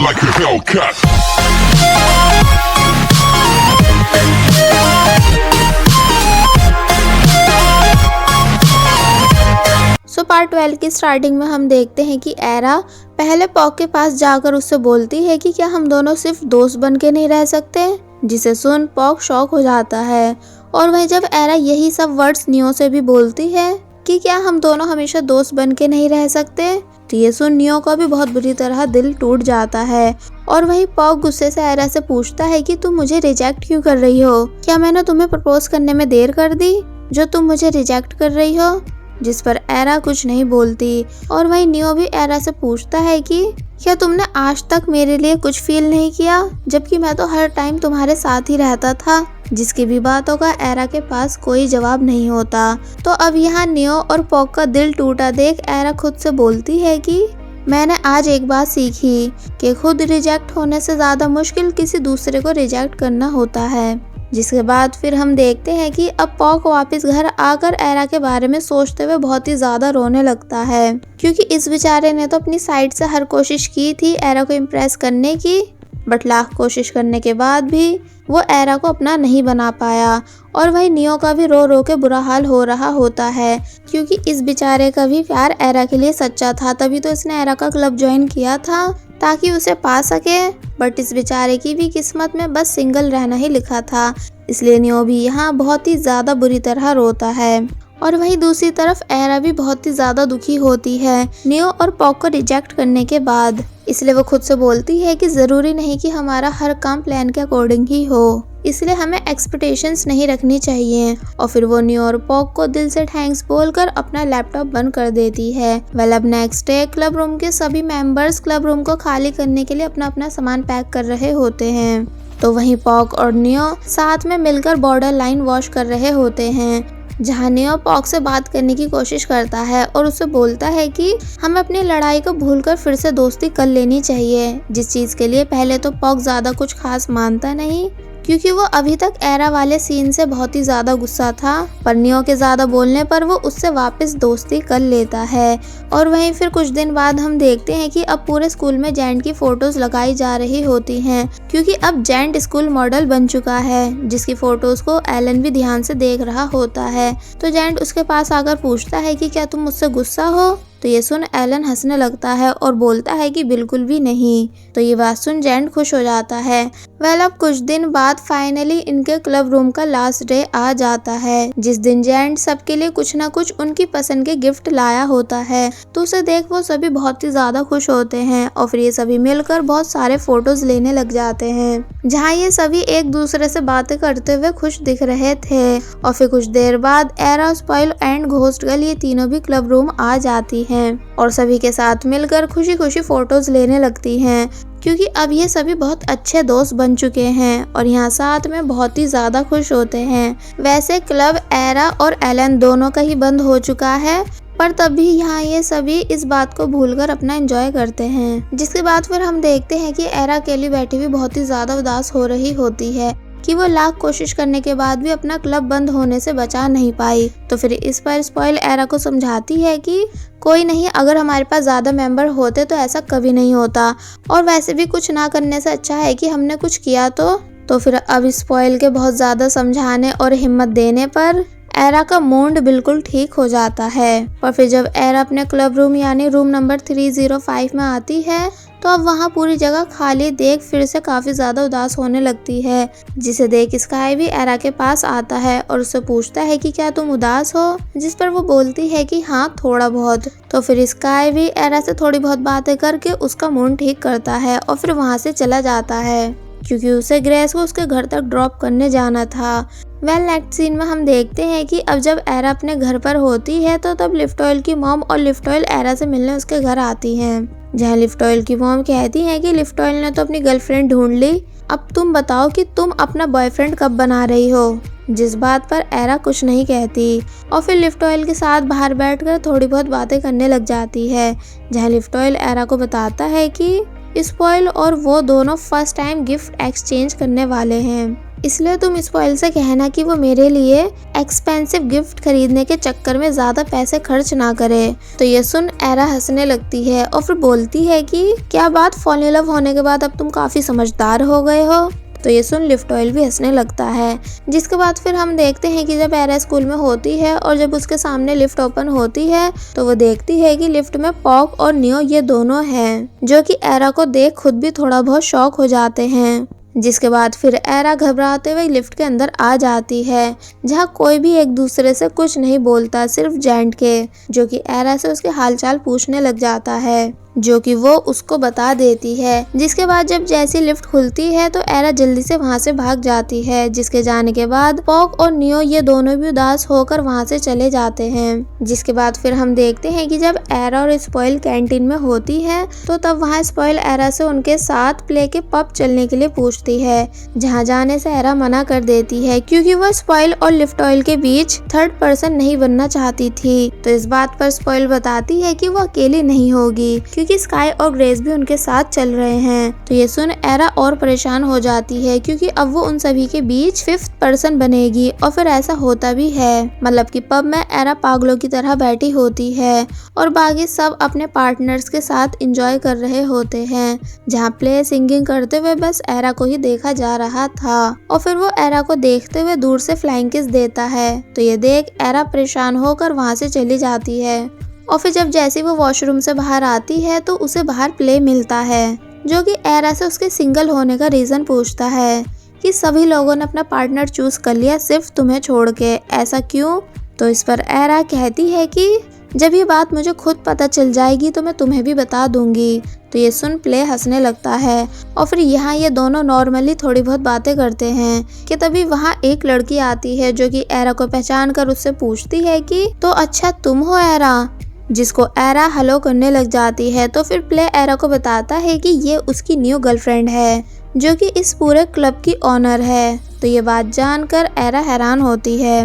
like a Hellcat. Part 12 की starting में हम देखते हैं कि एरा पहले पॉक के पास जाकर उससे बोलती है कि क्या हम दोनों सिर्फ दोस्त बन के नहीं रह सकते, जिसे सुन पॉक शॉक हो जाता है। और वहीं जब एरा यही सब वर्ड्स नियो से भी बोलती है कि क्या हम दोनों हमेशा दोस्त बन के नहीं रह सकते, तो ये सुन नियो का भी बहुत बुरी तरह दिल टूट जाता है। और वहीं पॉक गुस्से से एरा से पूछता है कि तुम मुझे रिजेक्ट क्यों कर रही हो, क्या मैंने तुम्हें प्रपोज करने में देर कर दी जो तुम मुझे रिजेक्ट कर रही हो, जिस पर एरा कुछ नहीं बोलती। और वहीं नियो भी एरा से पूछता है कि क्या तुमने आज तक मेरे लिए कुछ फील नहीं किया, जबकि मैं तो हर टाइम तुम्हारे साथ ही रहता था, जिसकी भी बातों का एरा के पास कोई जवाब नहीं होता। तो अब यहाँ नियो और पॉक का दिल टूटा देख एरा खुद से बोलती है कि मैंने आज एक बात सीखी कि खुद रिजेक्ट होने से ज्यादा मुश्किल किसी दूसरे को रिजेक्ट करना होता है। जिसके बाद फिर हम देखते हैं कि अब पॉक वापस घर आकर एरा के बारे में सोचते हुए बहुत ही ज्यादा रोने लगता है, क्योंकि इस बेचारे ने तो अपनी साइड से हर कोशिश की थी एरा को इम्प्रेस करने की, बट लाख कोशिश करने के बाद भी वो एरा को अपना नहीं बना पाया। और वही नियो का भी रो रो के बुरा हाल हो रहा होता है, क्योंकि इस बेचारे का भी प्यार एरा के लिए सच्चा था, तभी तो इसने एरा का क्लब ज्वाइन किया था ताकि उसे पा सके। बट इस बेचारे की भी किस्मत में बस सिंगल रहना ही लिखा था, इसलिए नियो भी यहाँ बहुत ही ज्यादा बुरी तरह रोता है। और वहीं दूसरी तरफ एरा भी बहुत ही ज्यादा दुखी होती है नियो और पॉक को रिजेक्ट करने के बाद, इसलिए वो खुद से बोलती है कि जरूरी नहीं कि हमारा हर काम प्लान के अकॉर्डिंग ही हो, इसलिए हमें एक्सपेक्टेशंस नहीं रखनी चाहिए। और फिर वो नियो और पॉक को दिल से थैंक्स बोलकर अपना लैपटॉप बंद कर देती है। वेल अब नेक्स्ट डे क्लब रूम के सभी मेंबर्स क्लब रूम को खाली करने के लिए अपना अपना सामान पैक कर रहे होते हैं। तो वहीं पॉक और नियो साथ में मिलकर बॉर्डर लाइन वॉश कर रहे होते हैं, जहाँ नियो पॉक से बात करने की कोशिश करता है और उसे बोलता है कि हमें अपनी लड़ाई को भूलकर फिर से दोस्ती कर लेनी चाहिए, जिस चीज के लिए पहले तो पॉक ज्यादा कुछ खास मानता नहीं, क्योंकि वो अभी तक एरा वाले सीन से बहुत ही ज्यादा गुस्सा था, पर नियो के ज्यादा बोलने पर वो उससे वापस दोस्ती कर लेता है। और वहीं फिर कुछ दिन बाद हम देखते हैं कि अब पूरे स्कूल में जेंट की फोटोज लगाई जा रही होती हैं, क्योंकि अब जेंट स्कूल मॉडल बन चुका है, जिसकी फोटोज को एलन भी ध्यान से देख रहा होता है। तो जेंट उसके पास आकर पूछता है कि क्या तुम मुझसे गुस्सा हो, तो ये सुन एलन हंसने लगता है और बोलता है कि बिल्कुल भी नहीं। तो ये बात सुन जेंट खुश हो जाता है। वेल अब कुछ दिन बाद फाइनली इनके क्लब रूम का लास्ट डे आ जाता है, जिस दिन जेंट सबके लिए कुछ ना कुछ उनकी पसंद के गिफ्ट लाया होता है। तो उसे देख वो सभी बहुत ही ज्यादा खुश होते हैं और फिर ये सभी मिलकर बहुत सारे फोटोज लेने लग जाते हैं, जहाँ ये सभी एक दूसरे से बातें करते हुए खुश दिख रहे थे। और फिर कुछ देर बाद era, spoil and ghost girl ये तीनों भी क्लब रूम आ जाती हैं और सभी के साथ मिलकर खुशी खुशी फोटोज लेने लगती हैं, क्योंकि अब ये सभी बहुत अच्छे दोस्त बन चुके हैं और यहाँ साथ में बहुत ही ज्यादा खुश होते हैं। वैसे क्लब एरा और एलन दोनों का ही बंद हो चुका है, पर तब भी यहाँ ये सभी इस बात को भूलकर अपना एंजॉय करते हैं। जिसके बाद फिर हम देखते हैं कि एरा अकेली बैठी हुई बहुत ही ज्यादा उदास हो रही होती है कि वो लाख कोशिश करने के बाद भी अपना क्लब बंद होने से बचा नहीं पाई। तो फिर इस पर स्पॉइल एरा को समझाती है कि कोई नहीं, अगर हमारे पास ज्यादा मेंबर होते तो ऐसा कभी नहीं होता, और वैसे भी कुछ ना करने से अच्छा है कि हमने कुछ किया। तो फिर अब स्पॉइल के बहुत ज्यादा समझाने और हिम्मत देने पर एरा का मूड बिल्कुल ठीक हो जाता है। पर फिर जब एरा अपने क्लब रूम यानी रूम नंबर 305 में आती है, तो अब वहाँ पूरी जगह खाली देख फिर से काफी ज्यादा उदास होने लगती है, जिसे देख स्काई भी एरा के पास आता है और उससे पूछता है कि क्या तुम उदास हो, जिस पर वो बोलती है कि हाँ थोड़ा बहुत। तो फिर स्काई भी एरा से थोड़ी बहुत बातें करके उसका मूड ठीक करता है और फिर वहाँ से चला जाता है, क्योंकि उसे ग्रेस को उसके घर तक ड्रॉप करने जाना था। वेल नेक्स्ट सीन में हम देखते हैं कि अब जब एरा अपने घर पर होती है, तो तब लिफ्टॉयल की मॉम और लिफ्टॉयल एरा से मिलने उसके घर आती हैं, जहाँ लिफ्टॉयल की मॉम कहती है कि लिफ्टॉयल ने तो अपनी गर्लफ्रेंड ढूंढ ली, अब तुम बताओ कि तुम अपना बॉयफ्रेंड कब बना रही हो, जिस बात पर एरा कुछ नहीं कहती। और फिर लिफ्टॉयल के साथ बाहर बैठकर थोड़ी बहुत बातें करने लग जाती है, जहाँ लिफ्टॉयल एरा को बताता है कि स्पॉइल और वो दोनों फर्स्ट टाइम गिफ्ट एक्सचेंज करने वाले हैं, इसलिए तुम स्पॉइल से कहना कि वो मेरे लिए एक्सपेंसिव गिफ्ट खरीदने के चक्कर में ज्यादा पैसे खर्च ना करे। तो ये सुन एरा हंसने लगती है और फिर बोलती है कि क्या बात, फॉल इन लव होने के बाद अब तुम काफी समझदार हो गए हो। तो ये सुन लिफ्ट ऑयल भी हंसने लगता है। जिसके बाद फिर हम देखते हैं कि जब एरा स्कूल में होती है और जब उसके सामने लिफ्ट ओपन होती है तो वो देखती है कि लिफ्ट में पॉक और नियो ये दोनों हैं, जो कि एरा को देख खुद भी थोड़ा बहुत शॉक हो जाते हैं। जिसके बाद फिर एरा घबराते हुए लिफ्ट के अंदर आ जाती है, जहाँ कोई भी एक दूसरे से कुछ नहीं बोलता, सिर्फ जेंट के, जो कि एरा से उसके हालचाल पूछने लग जाता है, जो कि वो उसको बता देती है। जिसके बाद जब जैसी लिफ्ट खुलती है तो एरा जल्दी से वहाँ से भाग जाती है। जिसके जाने के बाद पॉक और नियो ये दोनों भी उदास होकर वहाँ से चले जाते हैं। जिसके बाद फिर हम देखते हैं कि जब एरा और स्पॉइल कैंटीन में होती है तो तब वहाँ स्पॉइल एरा से उनके साथ प्ले के पब चलने के लिए पूछती है, जहाँ जाने से एरा मना कर देती है क्योंकि वो स्पॉइल और लिफ्ट ऑयल के बीच थर्ड पर्सन नहीं बनना चाहती थी। तो इस बात पर स्पॉइल बताती है कि वो अकेली नहीं होगी क्योंकि स्काई और ग्रेस भी उनके साथ चल रहे हैं। तो ये सुन एरा और परेशान हो जाती है क्योंकि अब वो उन सभी के बीच फिफ्थ पर्सन बनेगी। और फिर ऐसा होता भी है, मतलब कि पब में एरा पागलों की तरह बैठी होती है और बाकी सब अपने पार्टनर्स के साथ एंजॉय कर रहे होते हैं, जहाँ प्ले सिंगिंग करते हुए बस एरा को ही देखा जा रहा था। और फिर वो एरा को देखते हुए दूर से फ्लाइंग किस देता है। तो ये देख एरा परेशान होकर वहाँ से चली जाती है। और फिर जब जैसे वो वॉशरूम से बाहर आती है तो उसे बाहर प्ले मिलता है, जो कि एरा से उसके सिंगल होने का रीजन पूछता है कि सभी लोगों ने अपना पार्टनर चूज कर लिया सिर्फ तुम्हें छोड़ के, ऐसा क्यों। तो इस पर एरा कहती है कि जब ये बात मुझे खुद पता चल जाएगी तो मैं तुम्हें भी बता दूंगी। तो ये सुन प्ले हंसने लगता है और फिर यहाँ ये दोनों नॉर्मली थोड़ी बहुत बातें करते हैं कि तभी वहाँ एक लड़की आती है, जो कि एरा को पहचान कर उससे पूछती है कि तो अच्छा तुम हो एरा, जिसको एरा हेलो करने लग जाती है। तो फिर प्ले एरा को बताता है कि ये उसकी न्यू गर्लफ्रेंड है, जो कि इस पूरे क्लब की ऑनर है। तो ये बात जानकर एरा हैरान होती है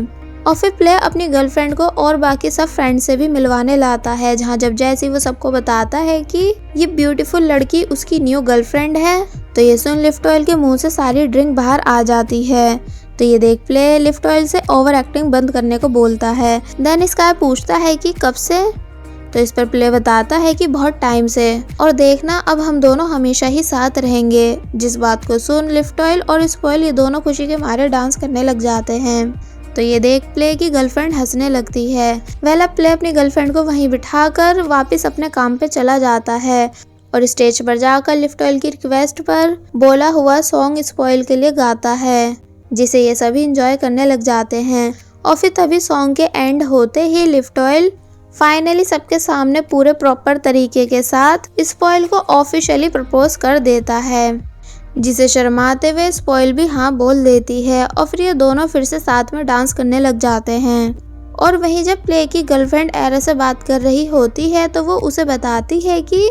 और फिर प्ले अपनी गर्लफ्रेंड को और बाकी सब फ्रेंड से भी मिलवाने लाता है, जहाँ जब जैसी वो सबको बताता है कि ये ब्यूटीफुल लड़की उसकी न्यू गर्लफ्रेंड है। तो ये सुन लिफ्ट ऑयल के मुंह से सारी ड्रिंक बाहर आ जाती है। तो ये देख प्ले लिफ्ट ऑयल से ओवर एक्टिंग बंद करने को बोलता है। देन स्काई पूछता है कि कब से। तो इस पर प्ले बताता है कि बहुत टाइम से, और देखना अब हम दोनों हमेशा ही साथ रहेंगे। जिस बात को सुन लिफ्ट ऑयल और स्पॉइल ये दोनों खुशी के मारे डांस करने लग जाते हैं। तो ये देख प्ले की गर्लफ्रेंड हंसने लगती है। वेल प्ले अपनी गर्लफ्रेंड को वहीं बिठाकर वापस अपने काम पे चला जाता है और स्टेज पर जाकर लिफ्ट ऑयल की रिक्वेस्ट पर बोला हुआ सॉन्ग स्पॉइल के लिए गाता है, जिसे ये सभी इंजॉय करने लग जाते हैं। और फिर तभी सॉन्ग के एंड होते ही लिफ्ट ऑयल फाइनली सबके सामने पूरे प्रॉपर तरीके के साथ स्पॉइल को ऑफिशियली प्रपोज कर देता है, जिसे शर्माते हुए स्पॉइल भी हाँ बोल देती है। और फिर ये दोनों फिर से साथ में डांस करने लग जाते हैं। और वहीं जब प्ले की गर्लफ्रेंड एरा से बात कर रही होती है तो वो उसे बताती है कि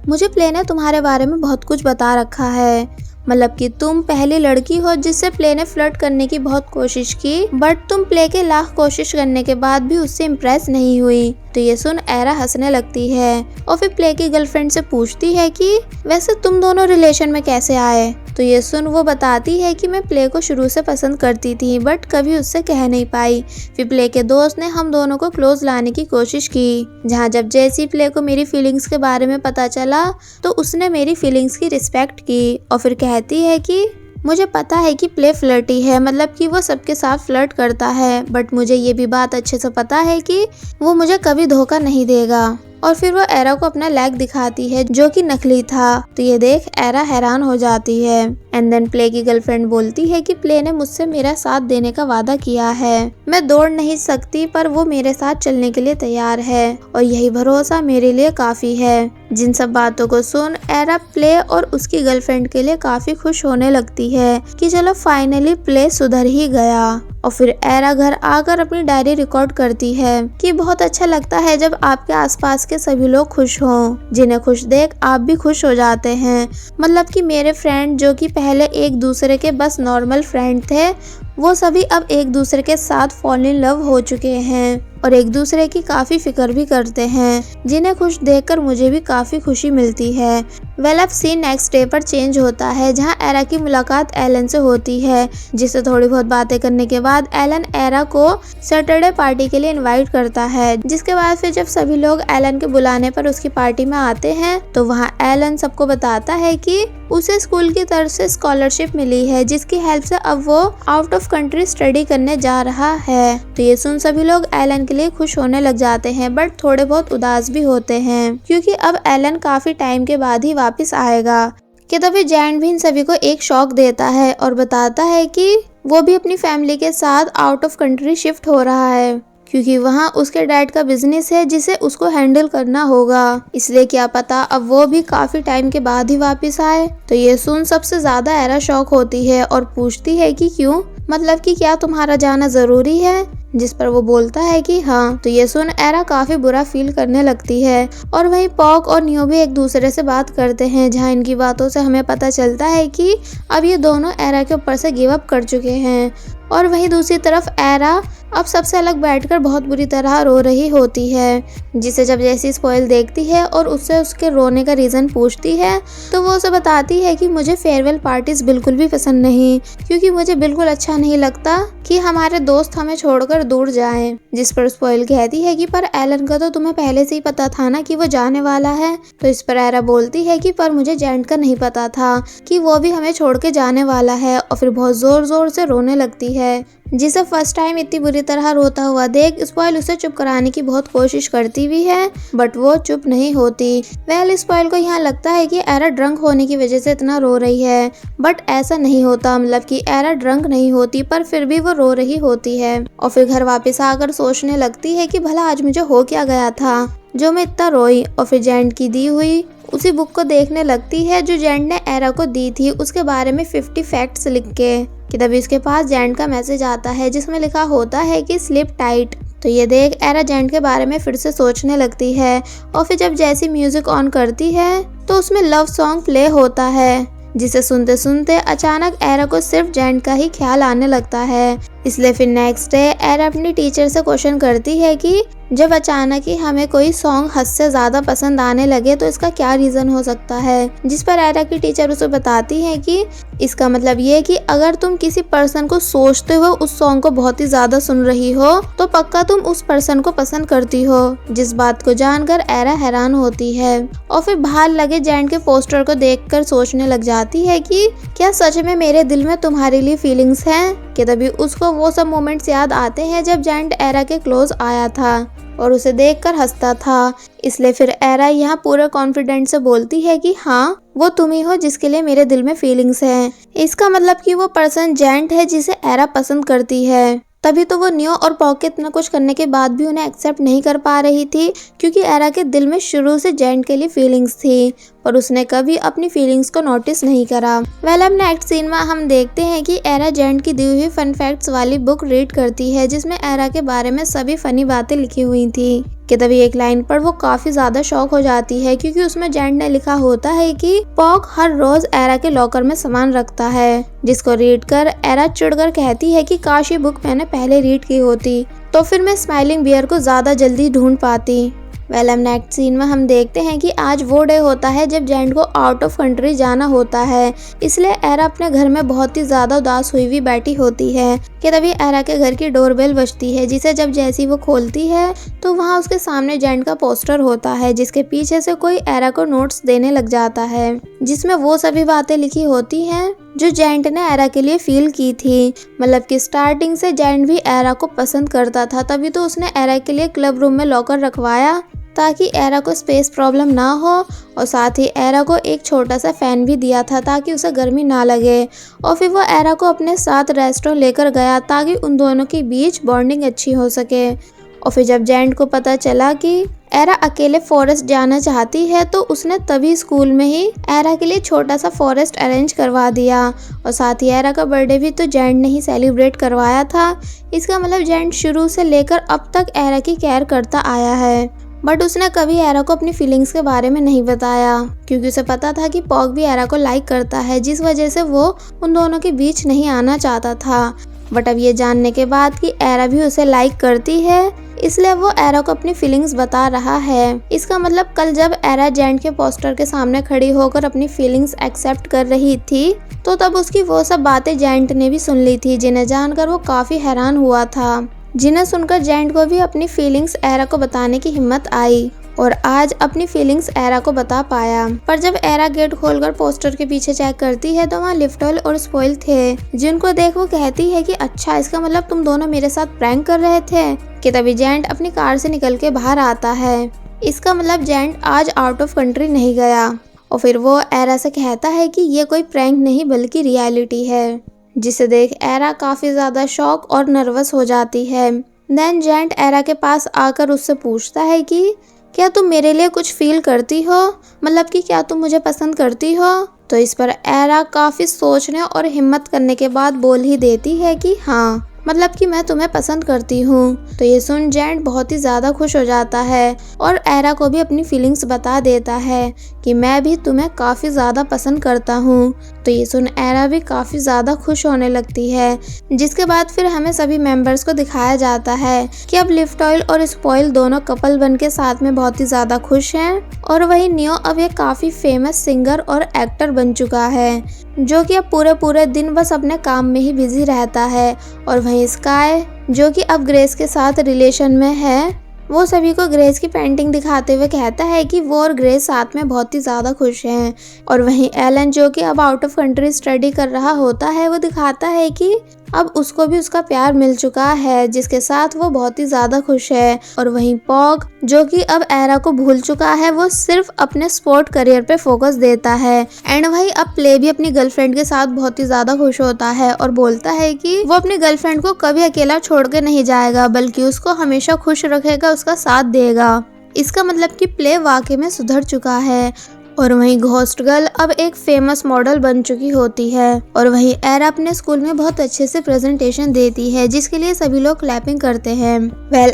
मुझे प्ले ने तुम्हारे बारे में बहुत कुछ बता रखा है, मतलब कि तुम पहली लड़की हो जिससे प्ले ने फ्लर्ट करने की बहुत कोशिश की, बट तुम प्ले के लाख कोशिश करने के बाद भी उससे इम्प्रेस नहीं हुई। तो ये सुन एरा हंसने लगती है और फिर प्ले की गर्लफ्रेंड से पूछती है कि वैसे तुम दोनों रिलेशन में कैसे आए। तो ये सुन वो बताती है कि मैं प्ले को शुरू से पसंद करती थी बट कभी उससे कह नहीं पाई। फिर प्ले के दोस्त ने हम दोनों को क्लोज लाने की कोशिश की, जहाँ जब जैसी प्ले को मेरी फीलिंग्स के बारे में पता चला तो उसने मेरी फीलिंग्स की रिस्पेक्ट की। और फिर कहती है कि मुझे पता है कि प्ले फ्लर्टी है, मतलब कि वो सबके साथ फ्लर्ट करता है, बट मुझे ये भी बात अच्छे से पता है कि वो मुझे कभी धोखा नहीं देगा। और फिर वो एरा को अपना लेग दिखाती है जो कि नकली था। तो ये देख एरा हैरान हो जाती है। एंड देन प्ले की गर्लफ्रेंड बोलती है कि प्ले ने मुझसे मेरा साथ देने का वादा किया है, मैं दौड़ नहीं सकती पर वो मेरे साथ चलने के लिए तैयार है और यही भरोसा मेरे लिए काफी है। जिन सब बातों को सुन एरा प्ले और उसकी गर्लफ्रेंड के लिए काफी खुश होने लगती है कि चलो फाइनली प्ले सुधर ही गया। और फिर एरा घर आकर अपनी डायरी रिकॉर्ड करती है कि बहुत अच्छा लगता है जब आपके आसपास के सभी लोग खुश हों, जिन्हें खुश देख आप भी खुश हो जाते हैं। मतलब कि मेरे फ्रेंड जो कि पहले एक दूसरे के बस नॉर्मल फ्रेंड थे, वो सभी अब एक दूसरे के साथ फॉल इन लव हो चुके हैं और एक दूसरे की काफी फिक्र भी करते हैं, जिन्हें खुश देखकर मुझे भी काफी खुशी मिलती है। अब सीन नेक्स्ट डे पर चेंज होता है, जहां एरा की मुलाकात एलन से होती है, जिससे थोड़ी बहुत बातें करने के बाद एलन एरा को सैटरडे पार्टी के लिए इनवाइट करता है। जिसके बाद फिर जब सभी लोग एलन के बुलाने पर उसकी पार्टी में आते हैं, तो वहां एलन सबको बताता है कि उसे स्कूल की तरफ से स्कॉलरशिप मिली है, जिसकी हेल्प से अब वो आउट ऑफ कंट्री स्टडी करने जा रहा है। तो ये सुन सभी लोग एलन के लिए खुश होने लग जाते हैं, बट थोड़े बहुत उदास भी होते हैं, क्योंकि अब एलन काफी टाइम के बाद ही वापस आएगा। कि तभी जैंट भी इन सभी को एक शॉक देता है और बताता है कि वो भी अपनी फैमिली के साथ आउट ऑफ कंट्री शिफ्ट हो रहा है, क्योंकि वहाँ उसके डैड का बिजनेस है जिसे उसको हैंडल करना होगा। इसलिए क्या पता अब वो भी काफी टाइम के बाद ही वापस आए। तो ये सुन सबसे ज्यादा एरा शॉक होती है और पूछती है कि क्यों, मतलब कि क्या तुम्हारा जाना जरूरी है? जिस पर वो बोलता है कि हाँ। तो ये सुन एरा काफी बुरा फील करने लगती है और वहीं पॉक और नियो भी एक दूसरे से बात करते हैं, जहाँ इनकी बातों से हमें पता चलता है कि अब ये दोनों एरा के ऊपर से गिव अप कर चुके हैं। और वहीं दूसरी तरफ एरा अब सबसे अलग बैठकर बहुत बुरी तरह रो रही होती है, जिसे जब जैसी स्पॉइल देखती है और उससे उसके रोने का रीज़न पूछती है, तो वो उसे बताती है कि मुझे फेयरवेल पार्टीज बिल्कुल भी पसंद नहीं, क्योंकि मुझे बिल्कुल अच्छा नहीं लगता कि हमारे दोस्त हमें छोड़कर दूर जाएं। जिस पर स्पॉइल कहती है कि पर एलन का तो तुम्हें पहले से ही पता था ना कि वो जाने वाला है। तो इस पर एरा बोलती है कि पर मुझे जैंट का नहीं पता था कि वो भी हमें छोड़ के जाने वाला है, और फिर बहुत जोर जोर से रोने लगती है, जिसे फर्स्ट टाइम इतनी बुरी तरह रोता हुआ देख स्पॉइल उसे चुप कराने की बहुत कोशिश करती भी है, बट वो चुप नहीं होती। स्पॉइल को यहाँ लगता है कि एरा ड्रंक होने की वजह से इतना रो रही है, बट ऐसा नहीं होता, मतलब कि एरा ड्रंक नहीं होती, पर फिर भी वो रो रही होती है। और फिर घर वापस आकर सोचने लगती है कि भला आज मुझे हो क्या गया था जो मैं इतना रोई। और फिर जैंट की दी हुई उसी बुक को देखने लगती है जो जैंट ने एरा को दी थी, उसके बारे में 50 फैक्ट्स लिख के। कि तभी उसके पास जैंट का मैसेज आता है जिसमें लिखा होता है कि स्लीप टाइट। तो ये देख एरा जैंट के बारे में फिर से सोचने लगती है, और फिर जब जैसी म्यूजिक ऑन करती है तो उसमें लव सॉन्ग प्ले होता है, जिसे सुनते सुनते अचानक एरा को सिर्फ जैंट का ही ख्याल आने लगता है। इसलिए फिर नेक्स्ट डे एरा अपनी टीचर से क्वेश्चन करती है कि जब अचानक ही हमें कोई सॉन्ग हद से ज्यादा पसंद आने लगे तो इसका क्या रीजन हो सकता है। जिस पर एरा की टीचर उसे बताती है कि इसका मतलब ये है कि अगर तुम किसी पर्सन को सोचते हो उस सॉन्ग को बहुत ही ज्यादा सुन रही हो तो पक्का तुम उस पर्सन को पसंद करती हो। जिस बात को जानकर एरा हैरान होती है और फिर बाहर लगे जैंट के पोस्टर को देखकर सोचने लग जाती है कि क्या सच में मेरे दिल में तुम्हारे लिए फीलिंग्स हैं। कि तभी उसको वो सब मोमेंट्स याद आते हैं जब जैंट एरा के क्लोज आया था और उसे देखकर हंसता था। इसलिए फिर एरा यहाँ पूरे कॉन्फिडेंस से बोलती है कि हाँ वो तुम ही हो जिसके लिए मेरे दिल में फीलिंग्स हैं। इसका मतलब कि वो पर्सन जैंट है जिसे एरा पसंद करती है। तभी तो वो नियो और पॉक इतना कुछ करने के बाद भी उन्हें एक्सेप्ट नहीं कर पा रही थी, क्योंकि एरा के दिल में शुरू से जैंट के लिए फीलिंग्स थी, पर उसने कभी अपनी फीलिंग्स को नोटिस नहीं करा। अब नेक्स्ट सीन में हम देखते हैं कि एरा जैंट की दी हुई फन फैक्ट्स वाली बुक रीड करती है, जिसमें एरा के बारे में सभी फनी बातें लिखी हुई थी। कि तभी एक लाइन पर वो काफी ज्यादा शॉक हो जाती है, क्योंकि उसमें जैंट ने लिखा होता है कि पॉक हर रोज एरा के लॉकर में सामान रखता है, जिसको रीड कर एरा चिढ़कर कहती है कि काश ये बुक मैंने पहले रीड की होती तो फिर मैं स्माइलिंग बियर को ज्यादा जल्दी ढूंढ पाती। नेक्स्ट सीन में हम देखते हैं कि आज वो डे होता है जब जैंट को आउट ऑफ कंट्री जाना होता है, इसलिए एरा अपने घर में बहुत ही ज्यादा उदास हुई बैठी होती है। कि तभी एरा के घर की डोरबेल बजती है, जिसे जब जैसी वो खोलती है तो वहाँ उसके सामने जैंट का पोस्टर होता है, जिसके पीछे से कोई एरा को नोट्स देने लग जाता है, जिसमें वो सभी बातें लिखी होती हैं जो जैंट ने एरा के लिए फील की थी। मतलब कि स्टार्टिंग से जैंट भी एरा को पसंद करता था, तभी तो उसने एरा के लिए क्लब रूम में लॉकर रखवाया ताकि एरा को स्पेस प्रॉब्लम ना हो, और साथ ही एरा को एक छोटा सा फैन भी दिया था ताकि उसे गर्मी ना लगे। और फिर वो एरा को अपने साथ रेस्टोरेंट लेकर गया ताकि उन दोनों के बीच बॉन्डिंग अच्छी हो सके। और फिर जब जैंट को पता चला कि एरा अकेले फॉरेस्ट जाना चाहती है तो उसने तभी स्कूल में ही एरा के लिए छोटा सा फॉरेस्ट अरेंज करवा दिया, और साथ ही एरा का बर्थडे भी तो जैंट ने ही सेलिब्रेट करवाया था। इसका मतलब जैंट शुरू से लेकर अब तक एरा की केयर करता आया है, बट उसने कभी एरा को अपनी फीलिंग्स के बारे में नहीं बताया, क्योंकि उसे पता था कि पॉक भी एरा को लाइक करता है, जिस वजह से वो उन दोनों के बीच नहीं आना चाहता था। बट अब ये जानने के बाद कि एरा भी उसे लाइक करती है, इसलिए वो एरा को अपनी फीलिंग्स बता रहा है। इसका मतलब कल जब एरा जेंट के पोस्टर के सामने खड़ी होकर अपनी फीलिंग्स एक्सेप्ट कर रही थी, तो तब उसकी वो सब बातें जेंट ने भी सुन ली थी, जिन्हें जानकर वो काफी हैरान हुआ था। जिन्हें सुनकर जेंट को भी अपनी फीलिंग्स एरा को बताने की हिम्मत आई और आज अपनी फीलिंग्स एरा को बता पाया। पर जब एरा गेट खोलकर पोस्टर के पीछे चेक करती है तो वहाँ लिफ्टॉयल और स्पॉइल थे, जिनको देख वो कहती है कि अच्छा, इसका मतलब तुम दोनों मेरे साथ प्रैंक कर रहे थे। कि तभी जेंट अपनी कार से निकल के बाहर आता है। इसका मतलब जेंट आज आउट ऑफ कंट्री नहीं गया और फिर वो एरा से कहता है कि ये कोई प्रैंक नहीं बल्कि रियलिटी है, जिसे देख एरा काफी ज्यादा शॉक और नर्वस हो जाती है। देन जेंट एरा के पास आकर उससे पूछता है कि क्या तुम मेरे लिए कुछ फील करती हो, मतलब कि क्या तुम मुझे पसंद करती हो। तो इस पर एरा काफी सोचने और हिम्मत करने के बाद बोल ही देती है कि हाँ, मतलब कि मैं तुम्हें पसंद करती हूँ। तो ये सुन जेंट बहुत ही ज़्यादा खुश हो जाता है और एरा को भी अपनी फीलिंग्स बता देता है कि मैं भी तुम्हें काफ़ी ज़्यादा पसंद करता हूँ। तो ये सुन एरा भी काफ़ी ज़्यादा खुश होने लगती है, जिसके बाद फिर हमें सभी मेंबर्स को दिखाया जाता है कि अब लिफ्टॉयल और स्पॉइल दोनों कपल बन के साथ में बहुत ही ज़्यादा खुश हैं। और वही नियो अब एक काफ़ी फेमस सिंगर और एक्टर बन चुका है, जो कि अब पूरे दिन बस अपने काम में ही बिजी रहता है। और वहीं स्काई, जो कि अब ग्रेस के साथ रिलेशन में है, वो सभी को ग्रेस की पेंटिंग दिखाते हुए कहता है कि वो और ग्रेस साथ में बहुत ही ज़्यादा खुश हैं। और वहीं एलन, जो कि अब आउट ऑफ कंट्री स्टडी कर रहा होता है, वो दिखाता है कि अब उसको भी उसका प्यार मिल चुका है, जिसके साथ वो बहुत ही ज़्यादा खुश है। और वहीं पॉग, जो कि अब एरा को भूल चुका है, वो सिर्फ अपने स्पोर्ट करियर पे फोकस देता है। एंड वहीं अब प्ले भी अपनी गर्लफ्रेंड के साथ बहुत ही ज़्यादा खुश होता है और बोलता है कि वो अपनी गर्लफ्रेंड को कभी अकेला छोड़ के नहीं जाएगा, बल्कि उसको हमेशा खुश रखेगा, उसका साथ देगा। इसका मतलब कि प्ले वाकई में सुधर चुका है। और वहीं घोस्ट गर्ल अब एक फेमस मॉडल बन चुकी होती है। और वहीं एरा अपने स्कूल में बहुत अच्छे से प्रेजेंटेशन देती है, जिसके लिए सभी लोग क्लैपिंग करते हैं।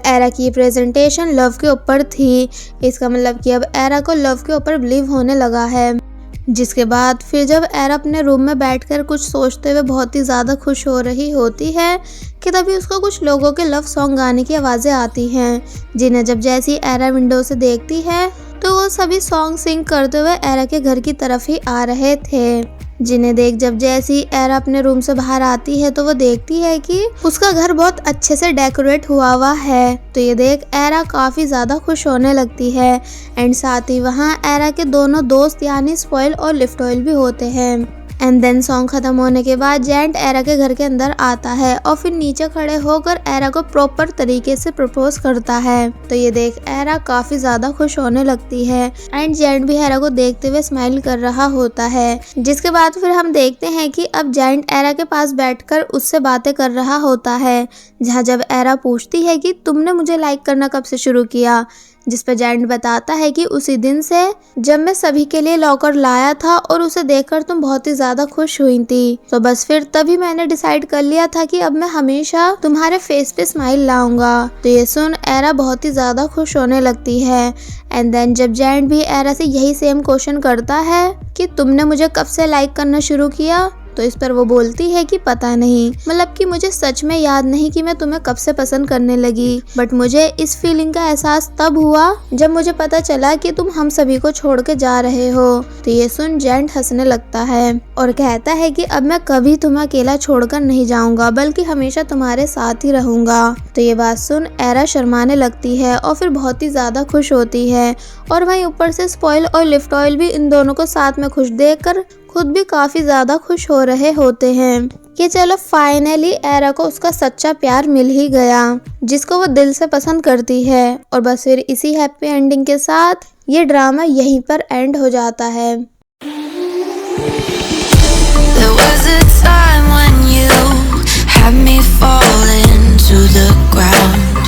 एरा की प्रेजेंटेशन लव के ऊपर थी। इसका मतलब कि अब एरा को लव के ऊपर बिलीव होने लगा है। जिसके बाद फिर जब एरा अपने रूम में बैठकर कुछ सोचते हुए बहुत ही ज़्यादा खुश हो रही होती है कि तभी उसको कुछ लोगों के लव सॉन्ग गाने की आवाज़ें आती हैं, जिन्हें जब जैसी एरा विंडो से देखती है तो वो सभी सॉन्ग सिंग करते हुए एरा के घर की तरफ ही आ रहे थे। जिन्हें देख जब जैसी एरा अपने रूम से बाहर आती है तो वो देखती है कि उसका घर बहुत अच्छे से डेकोरेट हुआ है। तो ये देख एरा काफ़ी ज़्यादा खुश होने लगती है। एंड साथ ही वहाँ एरा के दोनों दोस्त यानी स्पॉइल और लिफ्टॉयल भी होते हैं। एंड देन सॉन्ग खत्म होने के बाद जेंट एरा के घर के अंदर आता है और फिर नीचे खड़े होकर एरा को प्रॉपर तरीके से प्रपोज करता है। तो ये देख एरा काफी ज्यादा खुश होने लगती है एंड जेंट भी एरा को देखते हुए स्माइल कर रहा होता है। जिसके बाद फिर हम देखते हैं कि अब जेंट एरा के पास बैठकर उससे बातें कर रहा होता है, जहाँ जब एरा पूछती है कि तुमने मुझे लाइक करना कब से शुरू किया, जिस पर जेंट बताता है कि उसी दिन से जब मैं सभी के लिए लॉकर लाया था और उसे देखकर तुम बहुत ही ज्यादा खुश हुई थी। तो बस फिर तभी मैंने डिसाइड कर लिया था कि अब मैं हमेशा तुम्हारे फेस पे स्माइल लाऊंगा। तो ये सुन एरा बहुत ही ज्यादा खुश होने लगती है। एंड देन जब जेंट भी एरा से यही सेम क्वेश्चन करता है कि तुमने मुझे कब से लाइक करना शुरू किया, तो इस पर वो बोलती है कि पता नहीं, मतलब कि मुझे सच में याद नहीं कि मैं तुम्हें कब से पसंद करने लगी, बट मुझे इस फीलिंग का एहसास तब हुआ जब मुझे पता चला कि तुम हम सभी को छोड़ के जा रहे हो। तो ये सुन जेंट हंसने लगता है और कहता है कि अब मैं कभी तुम्हें अकेला छोड़कर नहीं जाऊंगा, बल्कि हमेशा तुम्हारे साथ ही रहूंगा। तो ये बात सुन एरा शर्माने लगती है और फिर बहुत ही ज्यादा खुश होती है। और वहीं ऊपर से स्पॉइल और लिफ्टॉयल भी इन दोनों को साथ में खुश देखकर खुद भी काफी ज्यादा खुश हो रहे होते हैं कि चलो फाइनली एरा को उसका सच्चा प्यार मिल ही गया, जिसको वो दिल से पसंद करती है। और बस फिर इसी हैप्पी एंडिंग के साथ ये ड्रामा यहीं पर एंड हो जाता है। There was a time when you had me falling to the ground.